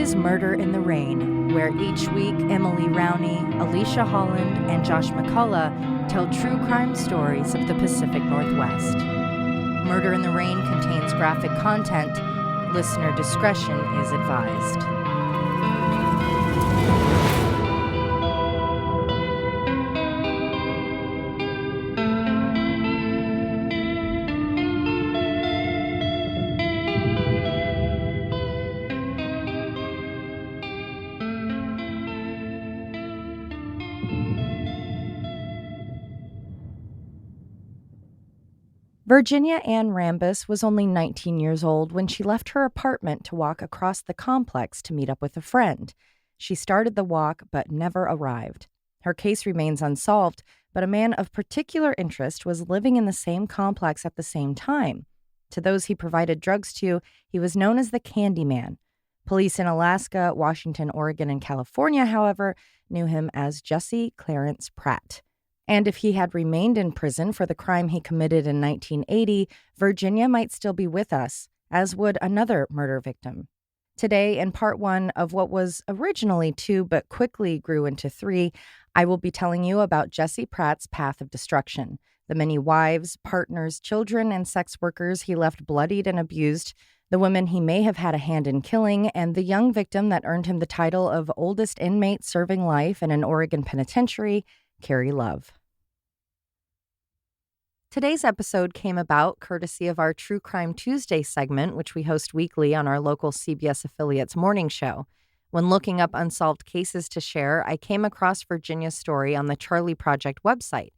is Murder in the Rain, where each week Emily Rowney, Alicia Holland, and Josh McCullough tell true crime stories of the Pacific Northwest. Murder in the Rain contains graphic content. Listener discretion is advised. Virginia Anne Rambus was only 19 years old when she left her apartment to walk across the complex to meet up with a friend. She started the walk but never arrived. Her case remains unsolved, but a man of particular interest was living in the same complex at the same time. To those he provided drugs to, he was known as the Candyman. Police in Alaska, Washington, Oregon, and California, however, knew him as Jesse Clarence Pratt. And if he had remained in prison for the crime he committed in 1980, Virginia might still be with us, as would another murder victim. Today, in part one of what was originally 2 but quickly grew into 3, I will be telling you about Jesse Pratt's path of destruction, the many wives, partners, children, and sex workers he left bloodied and abused, the women he may have had a hand in killing, and the young victim that earned him the title of oldest inmate serving life in an Oregon Penitentiary, Carrie Love. Today's episode came about courtesy of our True Crime Tuesday segment, which we host weekly on our local CBS affiliate's morning show. When looking up unsolved cases to share, I came across Virginia's story on the Charlie Project website.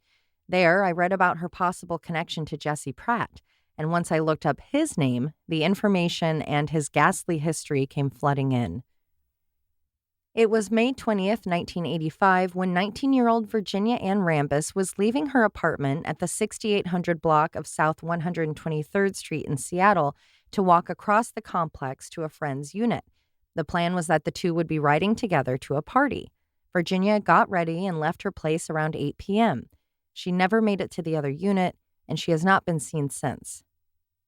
There, I read about her possible connection to Jesse Pratt, and once I looked up his name, the information and his ghastly history came flooding in. It was May 20th, 1985, when 19-year-old Virginia Anne Rambus was leaving her apartment at the 6800 block of South 123rd Street in Seattle to walk across the complex to a friend's unit. The plan was that the two would be riding together to a party. Virginia got ready and left her place around 8 p.m. She never made it to the other unit, and she has not been seen since.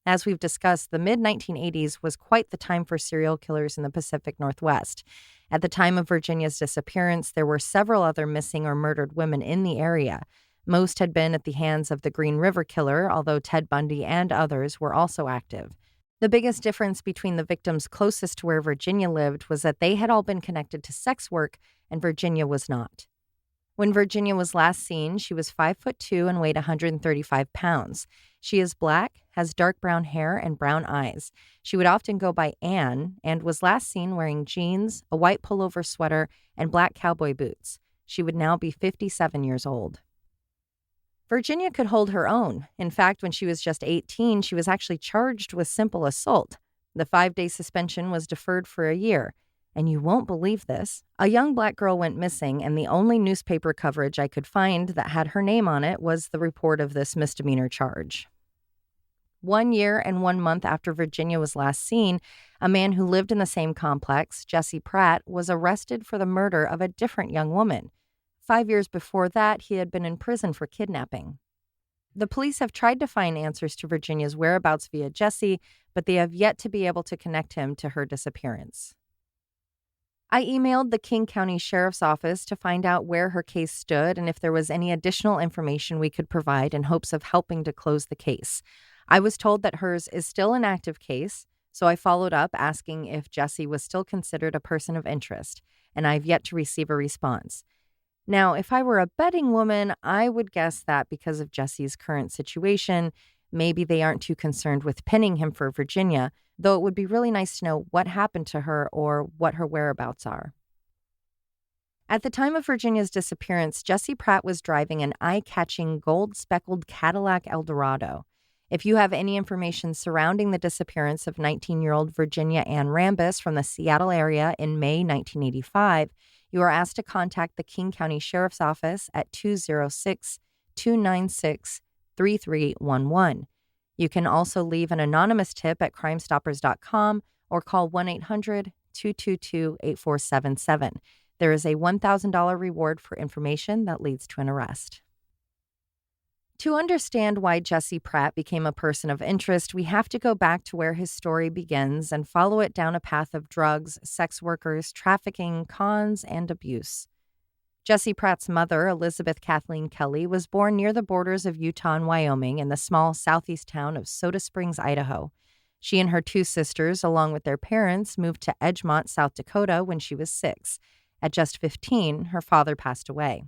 As we've discussed, the mid-1980s was quite the time for serial killers in the Pacific Northwest. At the time of Virginia's disappearance, there were several other missing or murdered women in the area. Most had been at the hands of the Green River Killer, although Ted Bundy and others were also active. The biggest difference between the victims closest to where Virginia lived was that they had all been connected to sex work, and Virginia was not. When Virginia was last seen, she was 5'2" and weighed 135 pounds. She is black, has dark brown hair, and brown eyes. She would often go by Anne and was last seen wearing jeans, a white pullover sweater, and black cowboy boots. She would now be 57 years old. Virginia could hold her own. In fact, when she was just 18, she was actually charged with simple assault. The 5-day suspension was deferred for a year. And you won't believe this. A young black girl went missing, and the only newspaper coverage I could find that had her name on it was the report of this misdemeanor charge. 1 year and 1 month after Virginia was last seen, a man who lived in the same complex, Jesse Pratt, was arrested for the murder of a different young woman. 5 years before that, he had been in prison for kidnapping. The police have tried to find answers to Virginia's whereabouts via Jesse, but they have yet to be able to connect him to her disappearance. I emailed the King County Sheriff's Office to find out where her case stood and if there was any additional information we could provide in hopes of helping to close the case. I was told that hers is still an active case, so I followed up asking if Jesse was still considered a person of interest, and I've yet to receive a response. Now, if I were a betting woman, I would guess that because of Jesse's current situation, maybe they aren't too concerned with pinning him for Virginia, though it would be really nice to know what happened to her or what her whereabouts are. At the time of Virginia's disappearance, Jesse Pratt was driving an eye-catching gold-speckled Cadillac Eldorado. If you have any information surrounding the disappearance of 19-year-old Virginia Anne Rambus from the Seattle area in May 1985, you are asked to contact the King County Sheriff's Office at 206-296-3311. You can also leave an anonymous tip at crimestoppers.com or call 1-800-222-8477. There is a $1,000 reward for information that leads to an arrest. To understand why Jesse Pratt became a person of interest, we have to go back to where his story begins and follow it down a path of drugs, sex workers, trafficking, cons, and abuse. Jesse Pratt's mother, Elizabeth Kathleen Kelly, was born near the borders of Utah and Wyoming in the small southeast town of Soda Springs, Idaho. She and her two sisters, along with their parents, moved to Edgemont, South Dakota when she was 6. At just 15, her father passed away.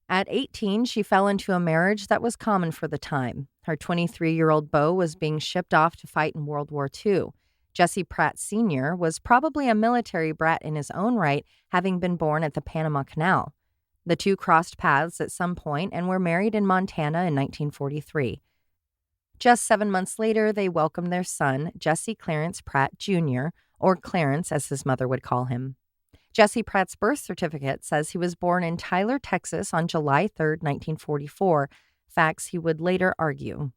At 18, she fell into a marriage that was common for the time. Her 23-year-old beau was being shipped off to fight in World War II. Jesse Pratt Sr. was probably a military brat in his own right, having been born at the Panama Canal. The two crossed paths at some point and were married in Montana in 1943. Just 7 months later, they welcomed their son, Jesse Clarence Pratt Jr., or Clarence as his mother would call him. Jesse Pratt's birth certificate says he was born in Tyler, Texas on July 3, 1944, facts he would later argue.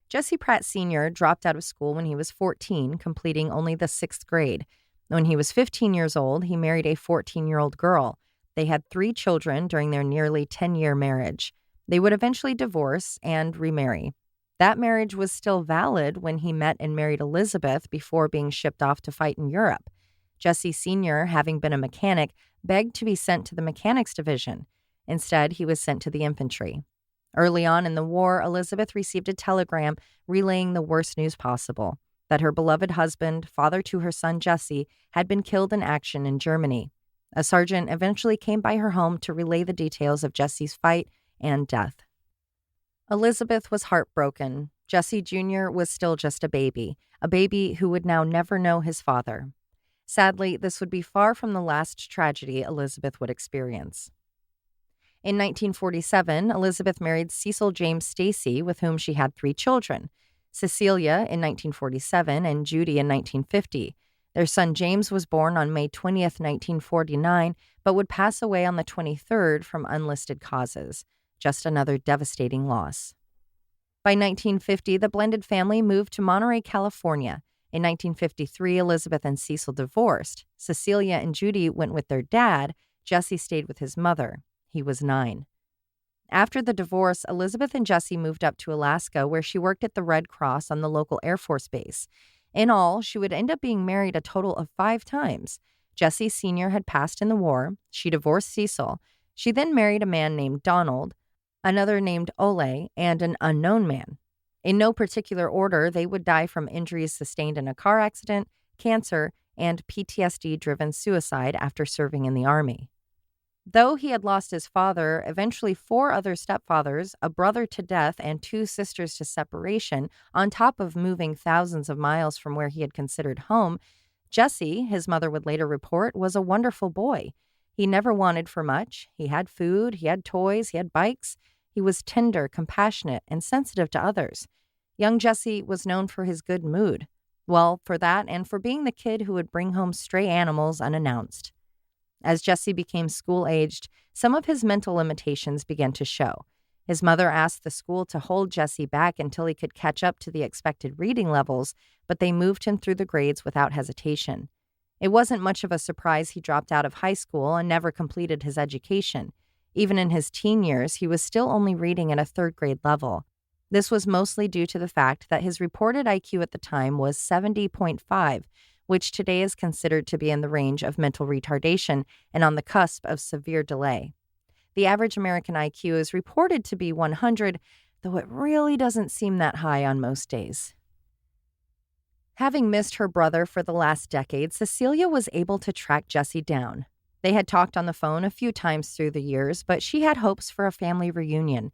Jesse Pratt Sr. dropped out of school when he was 14, completing only the 6th grade. When he was 15 years old, he married a 14-year-old girl. They had 3 children during their nearly 10-year marriage. They would eventually divorce and remarry. That marriage was still valid when he met and married Elizabeth before being shipped off to fight in Europe. Jesse Sr., having been a mechanic, begged to be sent to the mechanics division. Instead, he was sent to the infantry. Early on in the war, Elizabeth received a telegram relaying the worst news possible, that her beloved husband, father to her son Jesse, had been killed in action in Germany. A sergeant eventually came by her home to relay the details of Jesse's fight and death. Elizabeth was heartbroken. Jesse Jr. was still just a baby who would now never know his father. Sadly, this would be far from the last tragedy Elizabeth would experience. In 1947, Elizabeth married Cecil James Stacy, with whom she had 3 children, Cecilia in 1947 and Judy in 1950. Their son James was born on May 20th, 1949, but would pass away on the 23rd from unlisted causes. Just another devastating loss. By 1950, the blended family moved to Monterey, California. In 1953, Elizabeth and Cecil divorced. Cecilia and Judy went with their dad. Jesse stayed with his mother. He was 9. After the divorce, Elizabeth and Jesse moved up to Alaska, where she worked at the Red Cross on the local Air Force base. In all, she would end up being married a total of 5 times. Jesse Sr. had passed in the war. She divorced Cecil. She then married a man named Donald, another named Ole, and an unknown man. In no particular order, they would die from injuries sustained in a car accident, cancer, and PTSD-driven suicide after serving in the Army. Though he had lost his father, eventually 4 other stepfathers, a brother to death, and 2 sisters to separation, on top of moving thousands of miles from where he had considered home, Jesse, his mother would later report, was a wonderful boy. He never wanted for much. He had food, he had toys, he had bikes. He was tender, compassionate, and sensitive to others. Young Jesse was known for his good mood. Well, for that and for being the kid who would bring home stray animals unannounced. As Jesse became school-aged, some of his mental limitations began to show. His mother asked the school to hold Jesse back until he could catch up to the expected reading levels, but they moved him through the grades without hesitation. It wasn't much of a surprise he dropped out of high school and never completed his education. Even in his teen years, he was still only reading at a 3rd grade level. This was mostly due to the fact that his reported IQ at the time was 70.5, which today is considered to be in the range of mental retardation and on the cusp of severe delay. The average American IQ is reported to be 100, though it really doesn't seem that high on most days. Having missed her brother for the last decade, Cecilia was able to track Jesse down. They had talked on the phone a few times through the years, but she had hopes for a family reunion,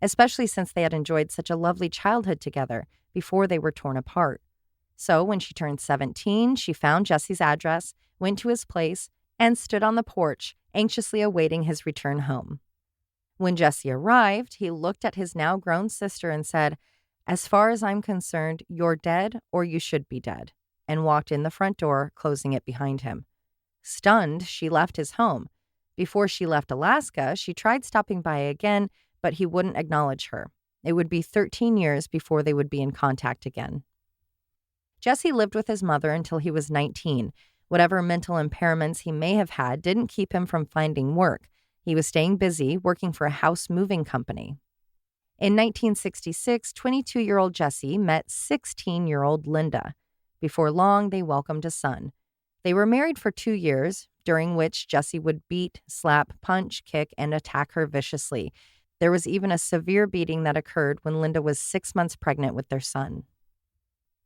especially since they had enjoyed such a lovely childhood together before they were torn apart. So when she turned 17, she found Jesse's address, went to his place, and stood on the porch, anxiously awaiting his return home. When Jesse arrived, he looked at his now grown sister and said, "As far as I'm concerned, you're dead or you should be dead," and walked in the front door, closing it behind him. Stunned, she left his home. Before she left Alaska, she tried stopping by again, but he wouldn't acknowledge her. It would be 13 years before they would be in contact again. Jesse lived with his mother until he was 19. Whatever mental impairments he may have had didn't keep him from finding work. He was staying busy working for a house moving company. In 1966, 22-year-old Jesse met 16-year-old Linda. Before long, they welcomed a son. They were married for 2 years, during which Jesse would beat, slap, punch, kick, and attack her viciously. There was even a severe beating that occurred when Linda was 6 months pregnant with their son.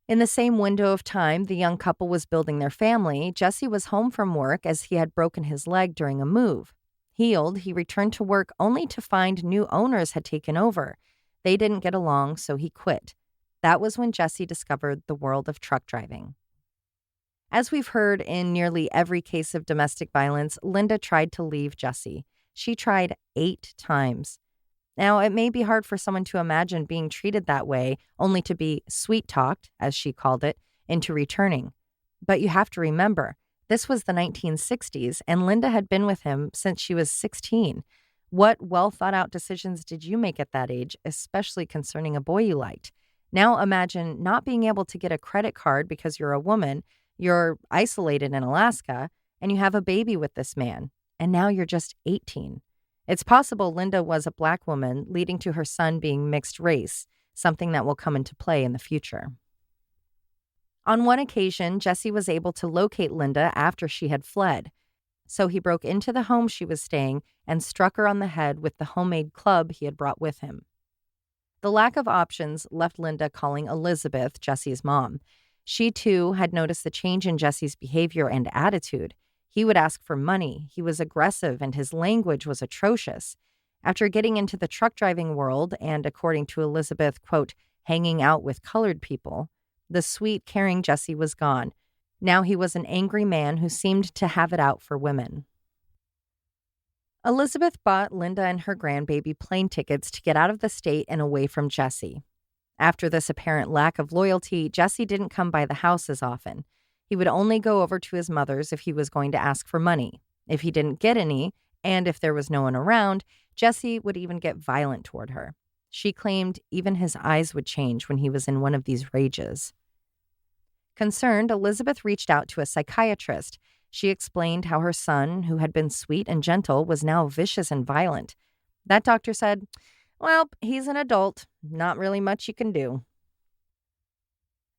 In the same window of time the young couple was building their family, Jesse was home from work as he had broken his leg during a move. Healed, he returned to work only to find new owners had taken over. They didn't get along, so he quit. That was when Jesse discovered the world of truck driving. As we've heard in nearly every case of domestic violence, Linda tried to leave Jesse. She tried 8 times. Now, it may be hard for someone to imagine being treated that way, only to be sweet-talked, as she called it, into returning. But you have to remember, this was the 1960s, and Linda had been with him since she was 16. What well-thought-out decisions did you make at that age, especially concerning a boy you liked? Now imagine not being able to get a credit card because you're a woman, you're isolated in Alaska, and you have a baby with this man, and now you're just 18. It's possible Linda was a black woman, leading to her son being mixed race, something that will come into play in the future. On one occasion, Jesse was able to locate Linda after she had fled. So he broke into the home she was staying and struck her on the head with the homemade club he had brought with him. The lack of options left Linda calling Elizabeth, Jesse's mom. She, too, had noticed the change in Jesse's behavior and attitude. He would ask for money, he was aggressive, and his language was atrocious. After getting into the truck driving world and, according to Elizabeth, quote, hanging out with colored people, the sweet, caring Jesse was gone. Now he was an angry man who seemed to have it out for women. Elizabeth bought Linda and her grandbaby plane tickets to get out of the state and away from Jesse. After this apparent lack of loyalty, Jesse didn't come by the house as often. He would only go over to his mother's if he was going to ask for money. If he didn't get any, and if there was no one around, Jesse would even get violent toward her. She claimed even his eyes would change when he was in one of these rages. Concerned, Elizabeth reached out to a psychiatrist. She explained how her son, who had been sweet and gentle, was now vicious and violent. That doctor said, "Well, he's an adult. Not really much you can do."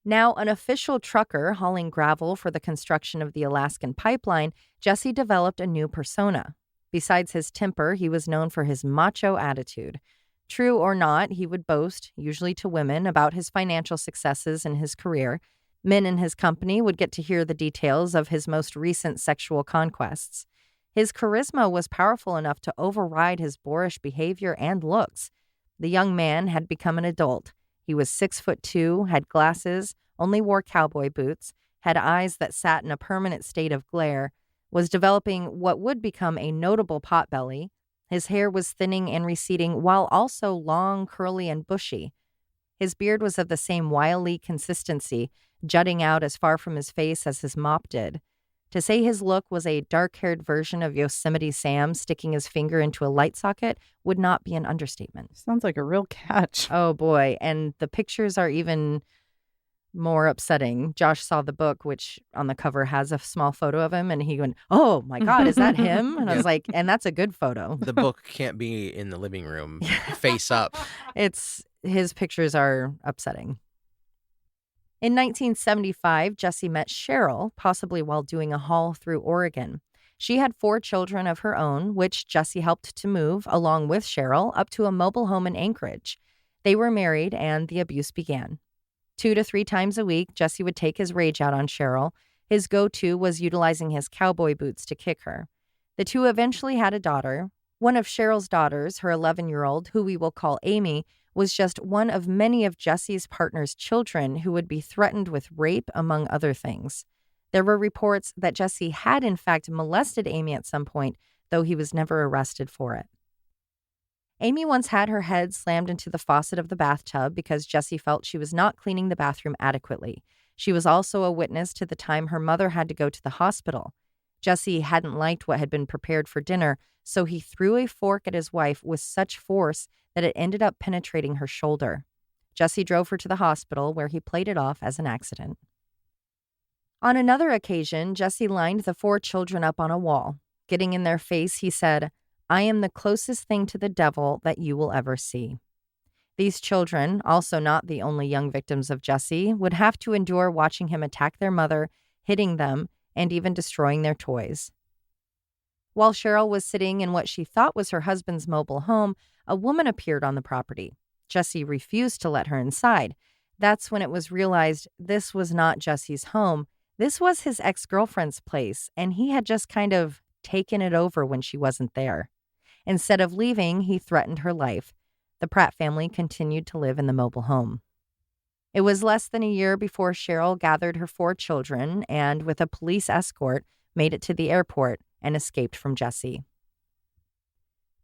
Now an official trucker hauling gravel for the construction of the Alaskan pipeline, Jesse developed a new persona. Besides his temper, he was known for his macho attitude. True or not, he would boast, usually to women, about his financial successes in his career. Men in his company would get to hear the details of his most recent sexual conquests. His charisma was powerful enough to override his boorish behavior and looks. The young man had become an adult. He was 6'2", had glasses, only wore cowboy boots, had eyes that sat in a permanent state of glare, was developing what would become a notable potbelly. His hair was thinning and receding while also long, curly, and bushy. His beard was of the same wily consistency, jutting out as far from his face as his mop did. To say his look was a dark-haired version of Yosemite Sam sticking his finger into a light socket would not be an understatement. Sounds like a real catch. Oh, boy. And the pictures are even more upsetting. Josh saw the book, which on the cover has a small photo of him, and he went, "Oh, my God, is that him?" And I was like, and that's a good photo. The book can't be in the living room face up. His pictures are upsetting. In 1975, Jesse met Cheryl, possibly while doing a haul through Oregon. She had 4 children of her own, which Jesse helped to move, along with Cheryl, up to a mobile home in Anchorage. They were married, and the abuse began. 2 to 3 times a week, Jesse would take his rage out on Cheryl. His go-to was utilizing his cowboy boots to kick her. The two eventually had a daughter. One of Cheryl's daughters, her 11-year-old, who we will call Amy, was just one of many of Jesse's partner's children who would be threatened with rape, among other things. There were reports that Jesse had in fact molested Amy at some point, though he was never arrested for it. Amy once had her head slammed into the faucet of the bathtub because Jesse felt she was not cleaning the bathroom adequately. She was also a witness to the time her mother had to go to the hospital. Jesse hadn't liked what had been prepared for dinner, so he threw a fork at his wife with such force that it ended up penetrating her shoulder. Jesse drove her to the hospital, where he played it off as an accident. On another occasion, Jesse lined the 4 children up on a wall. Getting in their face, he said, I am the closest thing to the devil that you will ever see. These children, also not the only young victims of Jesse, would have to endure watching him attack their mother, hitting them, and even destroying their toys. While Cheryl was sitting in what she thought was her husband's mobile home, a woman appeared on the property. Jesse refused to let her inside. That's when it was realized this was not Jesse's home. This was his ex-girlfriend's place, and he had just kind of taken it over when she wasn't there. Instead of leaving, he threatened her life. The Pratt family continued to live in the mobile home. It was less than a year before Cheryl gathered her 4 children and, with a police escort, made it to the airport and escaped from Jesse.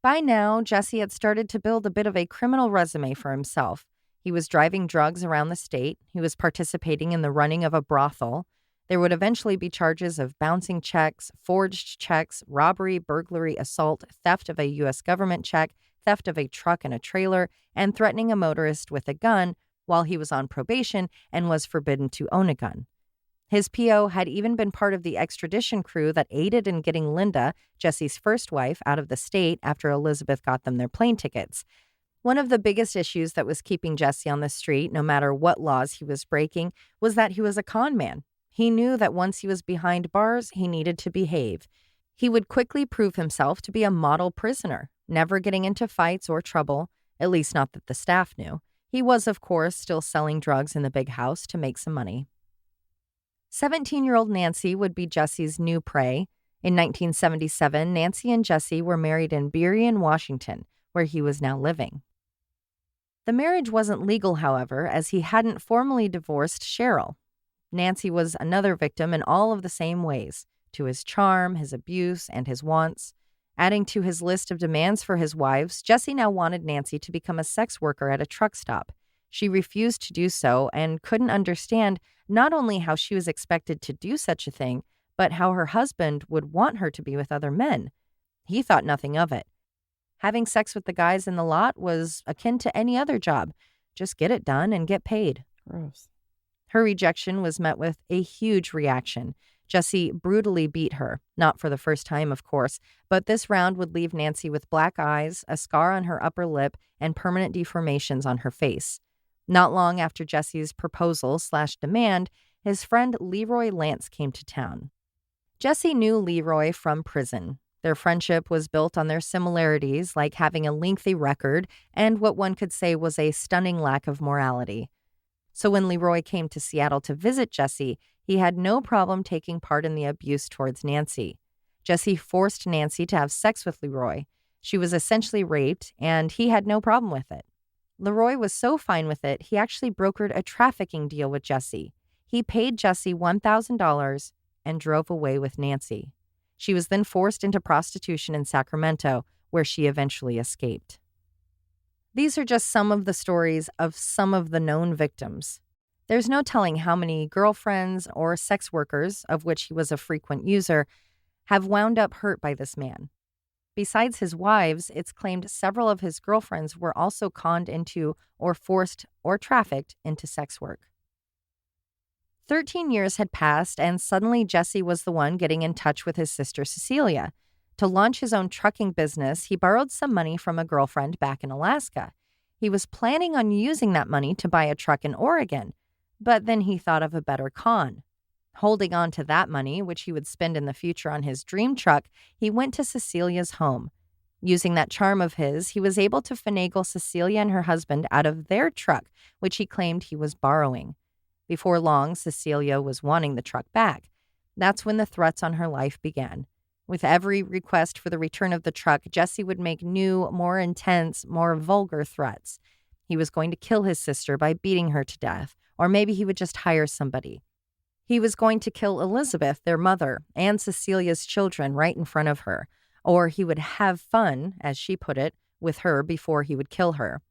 By now, Jesse had started to build a bit of a criminal resume for himself. He was driving drugs around the state. He was participating in the running of a brothel. There would eventually be charges of bouncing checks, forged checks, robbery, burglary, assault, theft of a U.S. government check, theft of a truck and a trailer, and threatening a motorist with a gun while he was on probation and was forbidden to own a gun. His PO had even been part of the extradition crew that aided in getting Linda, Jesse's first wife, out of the state after Elizabeth got them their plane tickets. One of the biggest issues that was keeping Jesse on the street, no matter what laws he was breaking, was that he was a con man. He knew that once he was behind bars, he needed to behave. He would quickly prove himself to be a model prisoner, never getting into fights or trouble, at least not that the staff knew. He was, of course, still selling drugs in the big house to make some money. 17-year-old Nancy would be Jesse's new prey. In 1977, Nancy and Jesse were married in Burien, Washington, where he was now living. The marriage wasn't legal, however, as he hadn't formally divorced Cheryl. Nancy was another victim in all of the same ways, to his charm, his abuse, and his wants. Adding to his list of demands for his wives, Jesse now wanted Nancy to become a sex worker at a truck stop. She refused to do so and couldn't understand not only how she was expected to do such a thing, but how her husband would want her to be with other men. He thought nothing of it. Having sex with the guys in the lot was akin to any other job. Just get it done and get paid. Gross. Her rejection was met with a huge reaction. Jesse brutally beat her, not for the first time, of course, but this round would leave Nancy with black eyes, a scar on her upper lip, and permanent deformations on her face. Not long after Jesse's proposal/demand, his friend Leroy Lance came to town. Jesse knew Leroy from prison. Their friendship was built on their similarities, like having a lengthy record and what one could say was a stunning lack of morality. So when Leroy came to Seattle to visit Jesse, he had no problem taking part in the abuse towards Nancy. Jesse forced Nancy to have sex with Leroy. She was essentially raped, and he had no problem with it. Leroy was so fine with it, he actually brokered a trafficking deal with Jesse. He paid Jesse $1,000 and drove away with Nancy. She was then forced into prostitution in Sacramento, where she eventually escaped. These are just some of the stories of some of the known victims. There's no telling how many girlfriends or sex workers, of which he was a frequent user, have wound up hurt by this man. Besides his wives, it's claimed several of his girlfriends were also conned into or forced or trafficked into sex work. 13 years had passed, and suddenly Jesse was the one getting in touch with his sister Cecilia. To launch his own trucking business, he borrowed some money from a girlfriend back in Alaska. He was planning on using that money to buy a truck in Oregon, but then he thought of a better con. Holding on to that money, which he would spend in the future on his dream truck, he went to Cecilia's home. Using that charm of his, he was able to finagle Cecilia and her husband out of their truck, which he claimed he was borrowing. Before long, Cecilia was wanting the truck back. That's when the threats on her life began. With every request for the return of the truck, Jesse would make new, more intense, more vulgar threats. He was going to kill his sister by beating her to death, or maybe he would just hire somebody. He was going to kill Elizabeth, their mother, and Cecilia's children right in front of her, or he would have fun, as she put it, with her before he would kill her.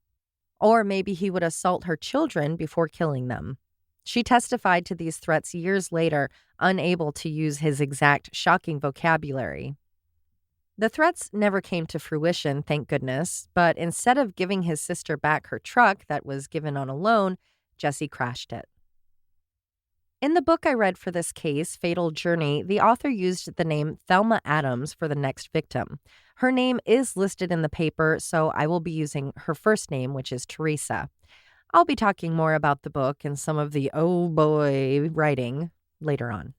Or maybe he would assault her children before killing them. She testified to these threats years later, unable to use his exact shocking vocabulary. The threats never came to fruition, thank goodness, but instead of giving his sister back her truck that was given on a loan, Jesse crashed it. In the book I read for this case, Fatal Journey, the author used the name Thelma Adams for the next victim. Her name is listed in the paper, so I will be using her first name, which is Teresa. I'll be talking more about the book and some of the oh boy writing later on.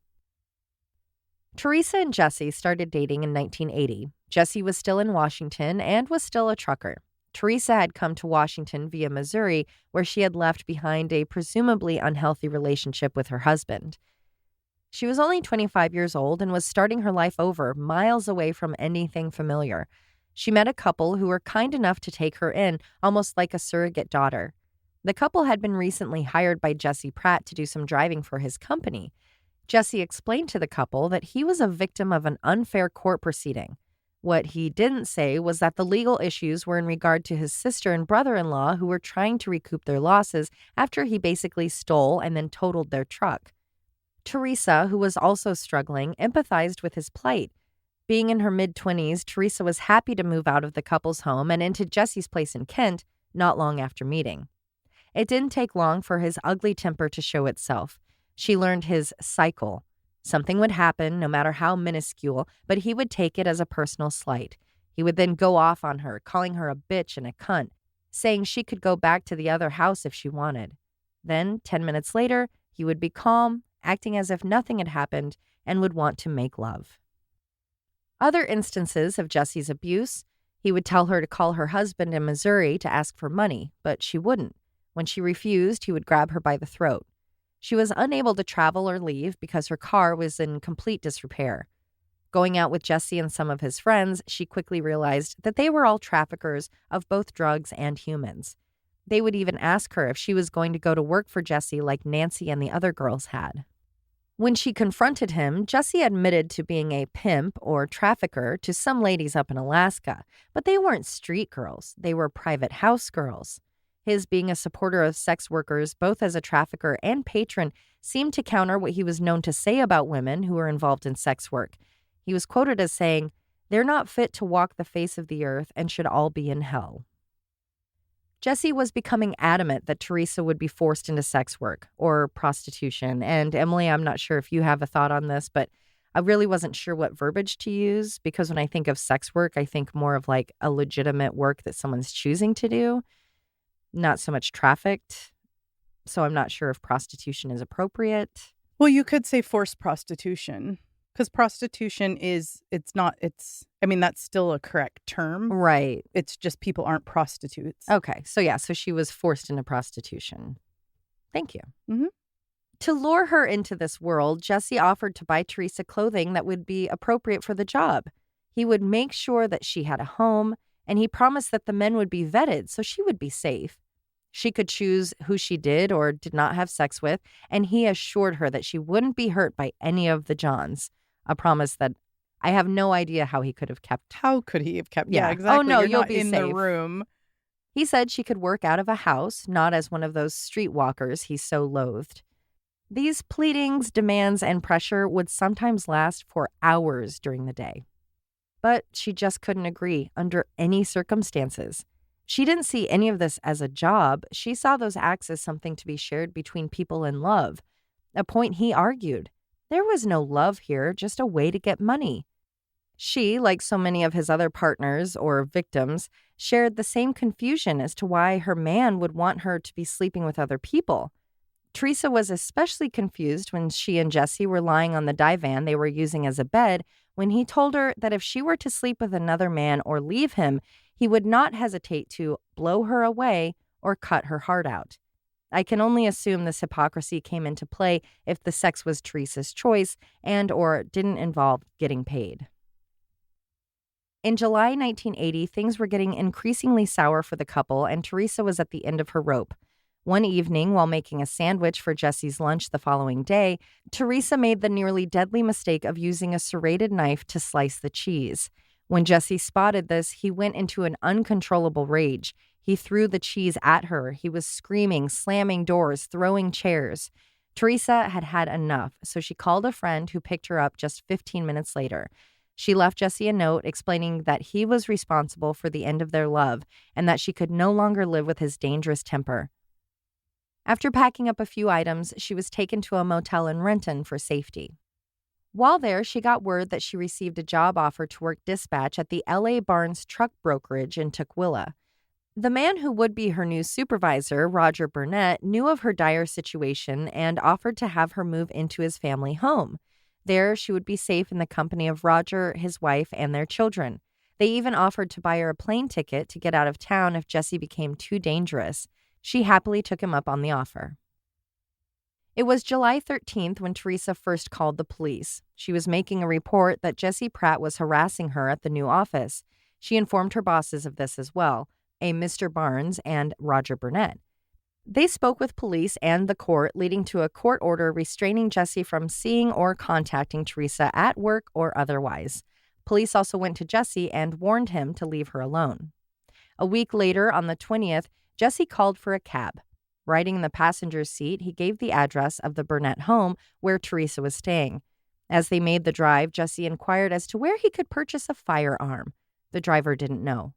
Teresa and Jesse started dating in 1980. Jesse was still in Washington and was still a trucker. Teresa had come to Washington via Missouri, where she had left behind a presumably unhealthy relationship with her husband. She was only 25 years old and was starting her life over, miles away from anything familiar. She met a couple who were kind enough to take her in, almost like a surrogate daughter. The couple had been recently hired by Jesse Pratt to do some driving for his company. Jesse explained to the couple that he was a victim of an unfair court proceeding. What he didn't say was that the legal issues were in regard to his sister and brother-in-law who were trying to recoup their losses after he basically stole and then totaled their truck. Teresa, who was also struggling, empathized with his plight. Being in her mid-20s, Teresa was happy to move out of the couple's home and into Jesse's place in Kent not long after meeting. It didn't take long for his ugly temper to show itself. She learned his cycle. Something would happen, no matter how minuscule, but he would take it as a personal slight. He would then go off on her, calling her a bitch and a cunt, saying she could go back to the other house if she wanted. Then, 10 minutes later, he would be calm, acting as if nothing had happened, and would want to make love. Other instances of Jesse's abuse: he would tell her to call her husband in Missouri to ask for money, but she wouldn't. When she refused, he would grab her by the throat. She was unable to travel or leave because her car was in complete disrepair. Going out with Jesse and some of his friends, she quickly realized that they were all traffickers of both drugs and humans. They would even ask her if she was going to go to work for Jesse like Nancy and the other girls had. When she confronted him, Jesse admitted to being a pimp or trafficker to some ladies up in Alaska, but they weren't street girls. They were private house girls. His being a supporter of sex workers, both as a trafficker and patron, seemed to counter what he was known to say about women who were involved in sex work. He was quoted as saying, "They're not fit to walk the face of the earth and should all be in hell." Jesse was becoming adamant that Teresa would be forced into sex work or prostitution. And Emily, I'm not sure if you have a thought on this, but I really wasn't sure what verbiage to use, because when I think of sex work, I think more of like a legitimate work that someone's choosing to do. Not so much trafficked, so I'm not sure if prostitution is appropriate. Well, you could say forced prostitution, because prostitution that's still a correct term. Right. It's just people aren't prostitutes. Okay, so she was forced into prostitution. Thank you. Mm-hmm. To lure her into this world, Jesse offered to buy Teresa clothing that would be appropriate for the job. He would make sure that she had a home, and he promised that the men would be vetted so she would be safe. She could choose who she did or did not have sex with, and he assured her that she wouldn't be hurt by any of the Johns, a promise that I have no idea how he could have kept. How could he have kept? Yeah, exactly. Oh, no, You're you'll not be in safe. the room. He said she could work out of a house, not as one of those streetwalkers he so loathed. These pleadings, demands, and pressure would sometimes last for hours during the day. But she just couldn't agree under any circumstances. She didn't see any of this as a job. She saw those acts as something to be shared between people in love, a point he argued. There was no love here, just a way to get money. She, like so many of his other partners or victims, shared the same confusion as to why her man would want her to be sleeping with other people. Teresa was especially confused when she and Jesse were lying on the divan they were using as a bed when he told her that if she were to sleep with another man or leave him, he would not hesitate to blow her away or cut her heart out. I can only assume this hypocrisy came into play if the sex was Teresa's choice and or didn't involve getting paid. In July 1980, things were getting increasingly sour for the couple, and Teresa was at the end of her rope. One evening, while making a sandwich for Jesse's lunch the following day, Teresa made the nearly deadly mistake of using a serrated knife to slice the cheese. When Jesse spotted this, he went into an uncontrollable rage. He threw the cheese at her. He was screaming, slamming doors, throwing chairs. Teresa had had enough, so she called a friend who picked her up just 15 minutes later. She left Jesse a note explaining that he was responsible for the end of their love and that she could no longer live with his dangerous temper. After packing up a few items, she was taken to a motel in Renton for safety. While there, she got word that she received a job offer to work dispatch at the L.A. Barnes truck brokerage in Tukwila. The man who would be her new supervisor, Roger Burnett, knew of her dire situation and offered to have her move into his family home. There, she would be safe in the company of Roger, his wife, and their children. They even offered to buy her a plane ticket to get out of town if Jesse became too dangerous. She happily took him up on the offer. It was July 13th when Teresa first called the police. She was making a report that Jesse Pratt was harassing her at the new office. She informed her bosses of this as well, a Mr. Barnes and Roger Burnett. They spoke with police and the court, leading to a court order restraining Jesse from seeing or contacting Teresa at work or otherwise. Police also went to Jesse and warned him to leave her alone. A week later, on the 20th, Jesse called for a cab. Riding in the passenger's seat, he gave the address of the Burnett home where Teresa was staying. As they made the drive, Jesse inquired as to where he could purchase a firearm. The driver didn't know.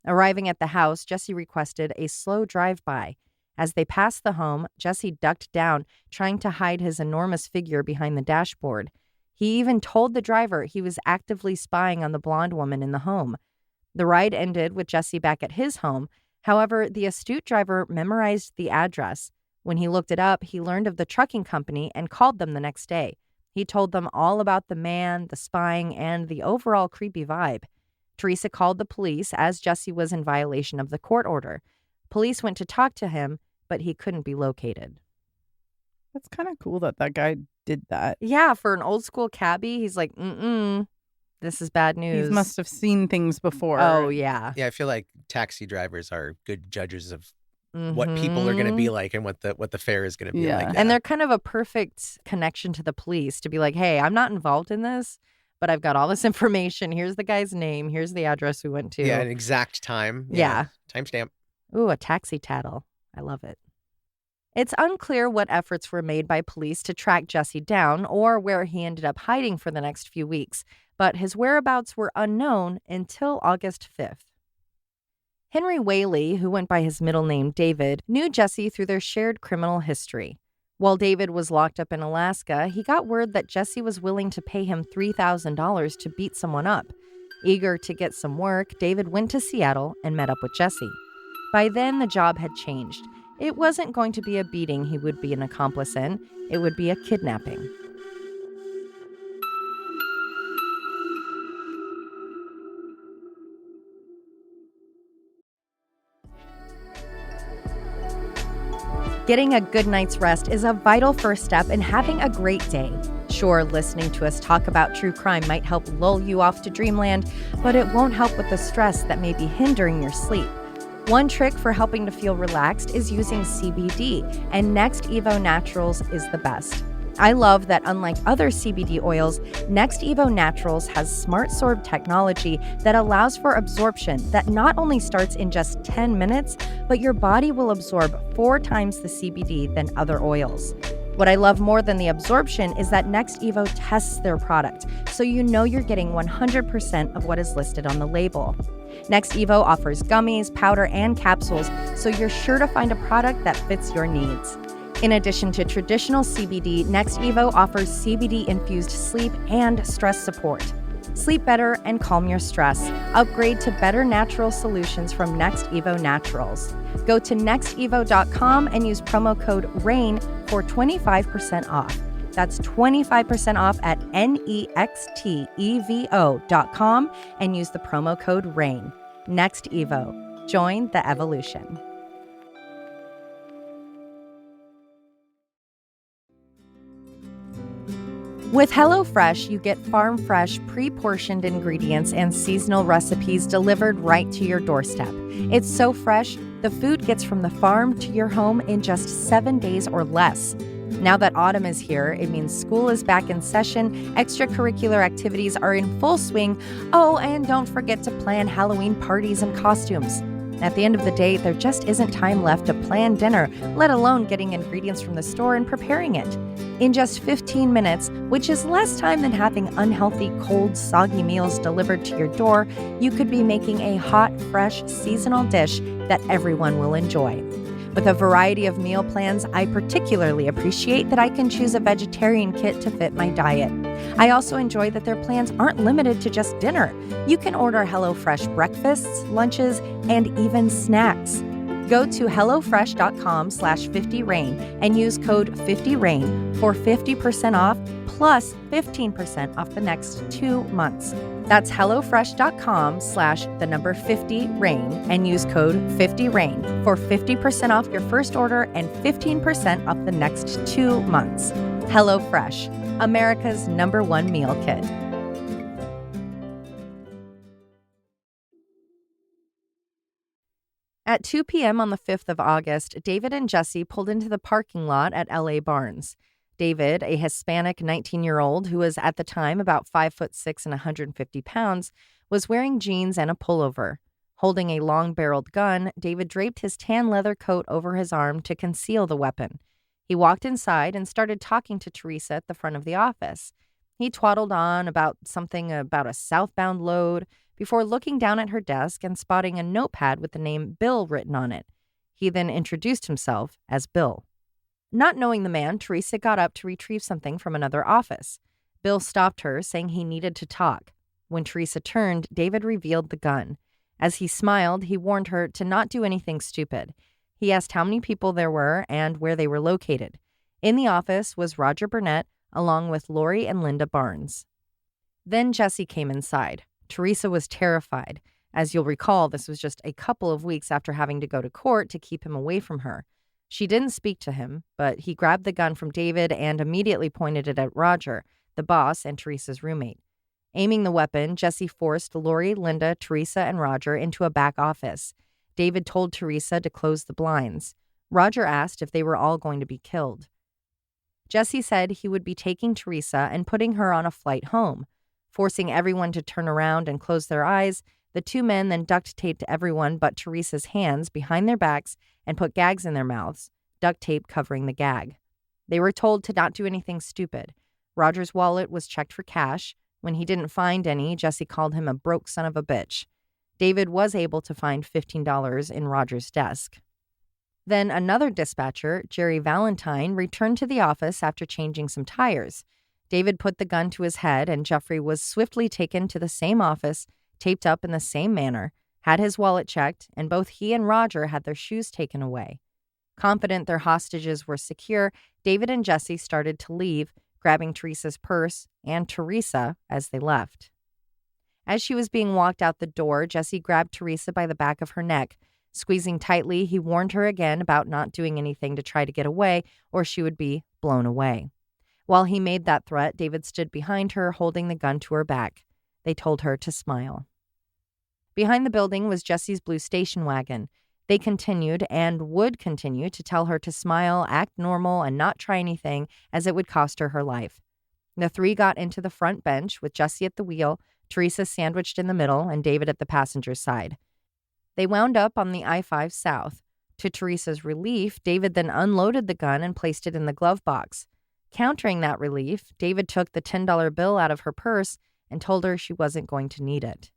Arriving at the house, Jesse requested a slow drive-by. As they passed the home, Jesse ducked down, trying to hide his enormous figure behind the dashboard. He even told the driver he was actively spying on the blonde woman in the home. The ride ended with Jesse back at his home. However, the astute driver memorized the address. When he looked it up, he learned of the trucking company and called them the next day. He told them all about the man, the spying, and the overall creepy vibe. Teresa called the police as Jesse was in violation of the court order. Police went to talk to him, but he couldn't be located. That's kind of cool that guy did that. Yeah, for an old school cabbie, he's like, this is bad news. He must have seen things before. Oh, yeah. Yeah, I feel like taxi drivers are good judges of what people are going to be like and what the fare is going to be like. Yeah. And they're kind of a perfect connection to the police to be like, hey, I'm not involved in this, but I've got all this information. Here's the guy's name. Here's the address we went to. Yeah, an exact time. Yeah. Timestamp. Ooh, a taxi tattle. I love it. It's unclear what efforts were made by police to track Jesse down or where he ended up hiding for the next few weeks, but his whereabouts were unknown until August 5th. Henry Whaley, who went by his middle name David, knew Jesse through their shared criminal history. While David was locked up in Alaska, he got word that Jesse was willing to pay him $3,000 to beat someone up. Eager to get some work, David went to Seattle and met up with Jesse. By then, the job had changed. It wasn't going to be a beating he would be an accomplice in. It would be a kidnapping. Getting a good night's rest is a vital first step in having a great day. Sure, listening to us talk about true crime might help lull you off to dreamland, but it won't help with the stress that may be hindering your sleep. One trick for helping to feel relaxed is using CBD, and Next Evo Naturals is the best. I love that unlike other CBD oils, Next Evo Naturals has smart sorb technology that allows for absorption that not only starts in just 10 minutes, but your body will absorb 4 times the CBD than other oils. What I love more than the absorption is that Next Evo tests their product, so you know you're getting 100% of what is listed on the label. Next Evo offers gummies, powder, and capsules, so you're sure to find a product that fits your needs. In addition to traditional CBD, Next Evo offers CBD-infused sleep and stress support. Sleep better and calm your stress. Upgrade to better natural solutions from Next Evo Naturals. Go to nextevo.com and use promo code RAIN for 25% off. That's 25% off at nextevo.com and use the promo code RAIN. Next Evo. Join the evolution. With HelloFresh, you get farm-fresh, pre-portioned ingredients and seasonal recipes delivered right to your doorstep. It's so fresh, the food gets from the farm to your home in just 7 days or less. Now that autumn is here, it means school is back in session, extracurricular activities are in full swing. Oh, and don't forget to plan Halloween parties and costumes. At the end of the day, there just isn't time left to plan dinner, let alone getting ingredients from the store and preparing it. In just 15 minutes, which is less time than having unhealthy, cold, soggy meals delivered to your door, you could be making a hot, fresh, seasonal dish that everyone will enjoy. With a variety of meal plans, I particularly appreciate that I can choose a vegetarian kit to fit my diet. I also enjoy that their plans aren't limited to just dinner. You can order HelloFresh breakfasts, lunches, and even snacks. Go to hellofresh.com/50rain and use code 50rain for 50% off plus 15% off the next 2 months. That's hellofresh.com/50rain and use code 50rain for 50% off your first order and 15% off the next 2 months. HelloFresh, America's #1 meal kit. At 2 p.m. on the 5th of August, David and Jesse pulled into the parking lot at LA Barnes. David, a Hispanic 19-year-old who was at the time about 5'6" and 150 pounds, was wearing jeans and a pullover. Holding a long-barreled gun, David draped his tan leather coat over his arm to conceal the weapon. He walked inside and started talking to Teresa at the front of the office. He twaddled on about something about a southbound load before looking down at her desk and spotting a notepad with the name Bill written on it. He then introduced himself as Bill. Not knowing the man, Teresa got up to retrieve something from another office. Bill stopped her, saying he needed to talk. When Teresa turned, David revealed the gun. As he smiled, he warned her to not do anything stupid. He asked how many people there were and where they were located. In the office was Roger Burnett, along with Lori and Linda Barnes. Then Jesse came inside. Teresa was terrified. As you'll recall, this was just a couple of weeks after having to go to court to keep him away from her. She didn't speak to him, but he grabbed the gun from David and immediately pointed it at Roger, the boss and Teresa's roommate. Aiming the weapon, Jesse forced Lori, Linda, Teresa, and Roger into a back office. David told Teresa to close the blinds. Roger asked if they were all going to be killed. Jesse said he would be taking Teresa and putting her on a flight home. Forcing everyone to turn around and close their eyes, the two men then duct taped everyone but Teresa's hands behind their backs and put gags in their mouths, duct tape covering the gag. They were told to not do anything stupid. Roger's wallet was checked for cash. When he didn't find any, Jesse called him a broke son of a bitch. David was able to find $15 in Roger's desk. Then another dispatcher, Jerry Valentine, returned to the office after changing some tires. David put the gun to his head, and Jeffrey was swiftly taken to the same office, taped up in the same manner, had his wallet checked, and both he and Roger had their shoes taken away. Confident their hostages were secure, David and Jesse started to leave, grabbing Teresa's purse and Teresa as they left. As she was being walked out the door, Jesse grabbed Teresa by the back of her neck. Squeezing tightly, he warned her again about not doing anything to try to get away, or she would be blown away. While he made that threat, David stood behind her, holding the gun to her back. They told her to smile. Behind the building was Jesse's blue station wagon. They continued and would continue to tell her to smile, act normal, and not try anything, as it would cost her her life. The three got into the front bench with Jesse at the wheel, Teresa sandwiched in the middle, and David at the passenger's side. They wound up on the I-5 South. To Teresa's relief, David then unloaded the gun and placed it in the glove box. Countering that relief, David took the $10 bill out of her purse and told her she wasn't going to need it.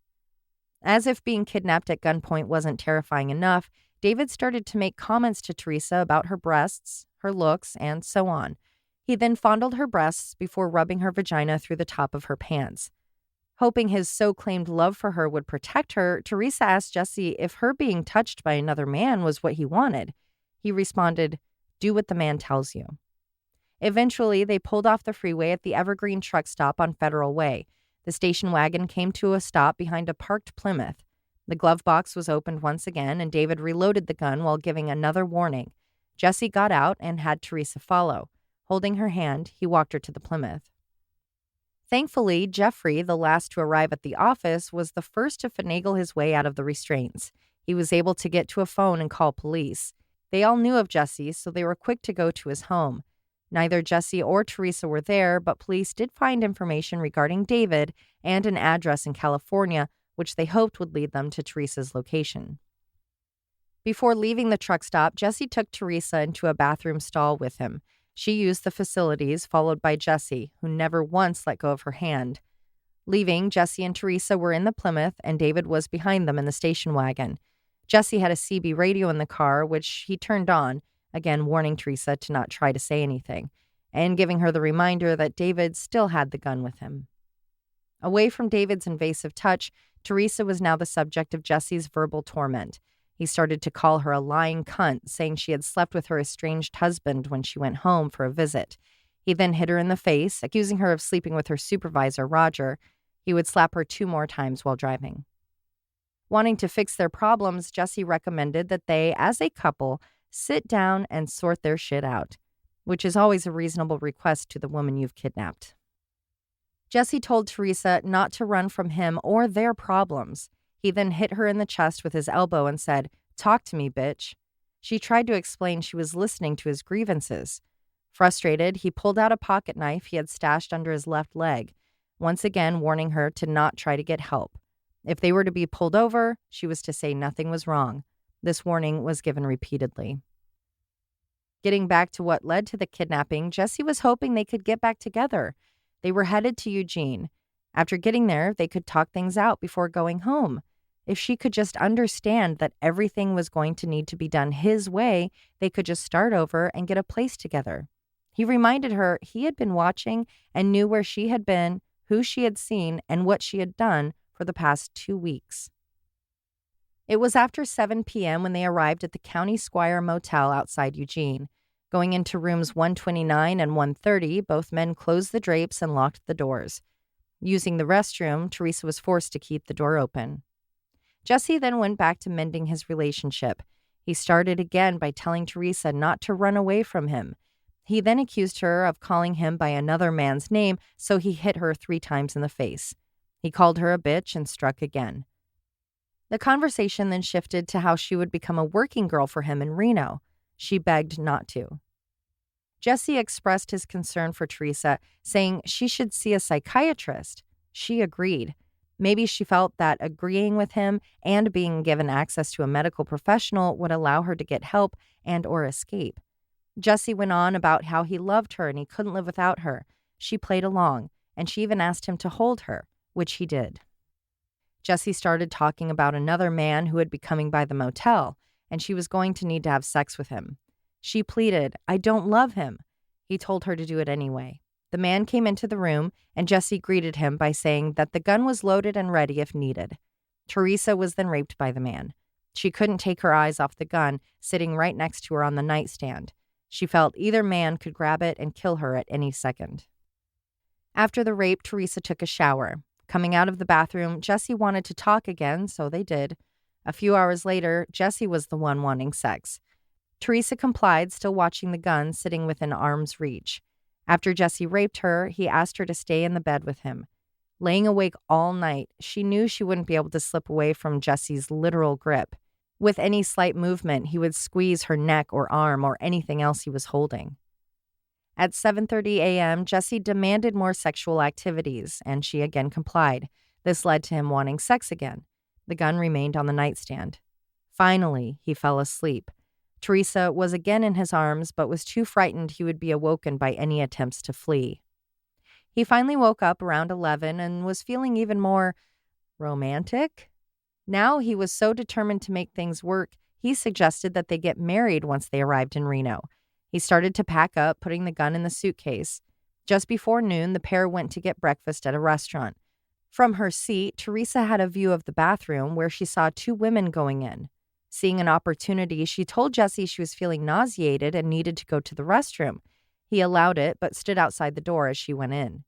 As if being kidnapped at gunpoint wasn't terrifying enough, David started to make comments to Teresa about her breasts, her looks, and so on. He then fondled her breasts before rubbing her vagina through the top of her pants. Hoping his so-claimed love for her would protect her, Teresa asked Jesse if her being touched by another man was what he wanted. He responded, "Do what the man tells you." Eventually, they pulled off the freeway at the Evergreen truck stop on Federal Way. The station wagon came to a stop behind a parked Plymouth. The glove box was opened once again, and David reloaded the gun while giving another warning. Jesse got out and had Teresa follow. Holding her hand, he walked her to the Plymouth. Thankfully, Jeffrey, the last to arrive at the office, was the first to finagle his way out of the restraints. He was able to get to a phone and call police. They all knew of Jesse, so they were quick to go to his home. Neither Jesse or Teresa were there, but police did find information regarding David and an address in California, which they hoped would lead them to Teresa's location. Before leaving the truck stop, Jesse took Teresa into a bathroom stall with him. She used the facilities, followed by Jesse, who never once let go of her hand. Leaving, Jesse and Teresa were in the Plymouth, and David was behind them in the station wagon. Jesse had a CB radio in the car, which he turned on, again warning Teresa to not try to say anything, and giving her the reminder that David still had the gun with him. Away from David's invasive touch, Teresa was now the subject of Jesse's verbal torment. He started to call her a lying cunt, saying she had slept with her estranged husband when she went home for a visit. He then hit her in the face, accusing her of sleeping with her supervisor, Roger. He would slap her 2 more times while driving. Wanting to fix their problems, Jesse recommended that they, as a couple, sit down and sort their shit out, which is always a reasonable request to the woman you've kidnapped. Jesse told Teresa not to run from him or their problems. He then hit her in the chest with his elbow and said, "Talk to me, bitch." She tried to explain she was listening to his grievances. Frustrated, he pulled out a pocket knife he had stashed under his left leg, once again warning her to not try to get help. If they were to be pulled over, she was to say nothing was wrong. This warning was given repeatedly. Getting back to what led to the kidnapping, Jesse was hoping they could get back together. They were headed to Eugene. After getting there, they could talk things out before going home. If she could just understand that everything was going to need to be done his way, they could just start over and get a place together. He reminded her he had been watching and knew where she had been, who she had seen, and what she had done for the past 2 weeks. It was after 7 p.m. when they arrived at the County Squire Motel outside Eugene. Going into rooms 129 and 130, both men closed the drapes and locked the doors. Using the restroom, Teresa was forced to keep the door open. Jesse then went back to mending his relationship. He started again by telling Teresa not to run away from him. He then accused her of calling him by another man's name, so he hit her 3 times in the face. He called her a bitch and struck again. The conversation then shifted to how she would become a working girl for him in Reno. She begged not to. Jesse expressed his concern for Teresa, saying she should see a psychiatrist. She agreed. Maybe she felt that agreeing with him and being given access to a medical professional would allow her to get help and/or escape. Jesse went on about how he loved her and he couldn't live without her. She played along, and she even asked him to hold her, which he did. Jesse started talking about another man who would be coming by the motel, and she was going to need to have sex with him. She pleaded, "I don't love him." He told her to do it anyway. The man came into the room, and Jesse greeted him by saying that the gun was loaded and ready if needed. Teresa was then raped by the man. She couldn't take her eyes off the gun sitting right next to her on the nightstand. She felt either man could grab it and kill her at any second. After the rape, Teresa took a shower. Coming out of the bathroom, Jesse wanted to talk again, so they did. A few hours later, Jesse was the one wanting sex. Teresa complied, still watching the gun sitting within arm's reach. After Jesse raped her, he asked her to stay in the bed with him. Laying awake all night, she knew she wouldn't be able to slip away from Jesse's literal grip. With any slight movement, he would squeeze her neck or arm or anything else he was holding. At 7:30 a.m., Jesse demanded more sexual activities, and she again complied. This led to him wanting sex again. The gun remained on the nightstand. Finally, he fell asleep. Teresa was again in his arms, but was too frightened he would be awoken by any attempts to flee. He finally woke up around 11 and was feeling even more romantic. Now he was so determined to make things work, he suggested that they get married once they arrived in Reno. He started to pack up, putting the gun in the suitcase. Just before noon, the pair went to get breakfast at a restaurant. From her seat, Teresa had a view of the bathroom where she saw 2 women going in. Seeing an opportunity, she told Jesse she was feeling nauseated and needed to go to the restroom. He allowed it, but stood outside the door as she went in.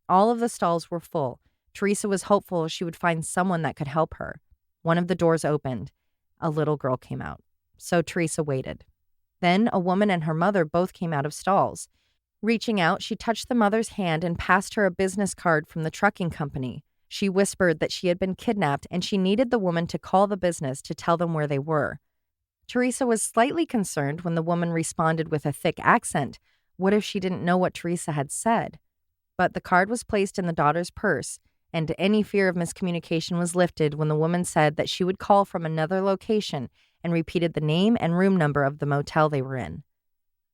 All of the stalls were full. Teresa was hopeful she would find someone that could help her. One of the doors opened. A little girl came out. So Teresa waited. Then a woman and her mother both came out of stalls. Reaching out, she touched the mother's hand and passed her a business card from the trucking company. She whispered that she had been kidnapped and she needed the woman to call the business to tell them where they were. Teresa was slightly concerned when the woman responded with a thick accent. What if she didn't know what Teresa had said? But the card was placed in the daughter's purse, and any fear of miscommunication was lifted when the woman said that she would call from another location and repeated the name and room number of the motel they were in.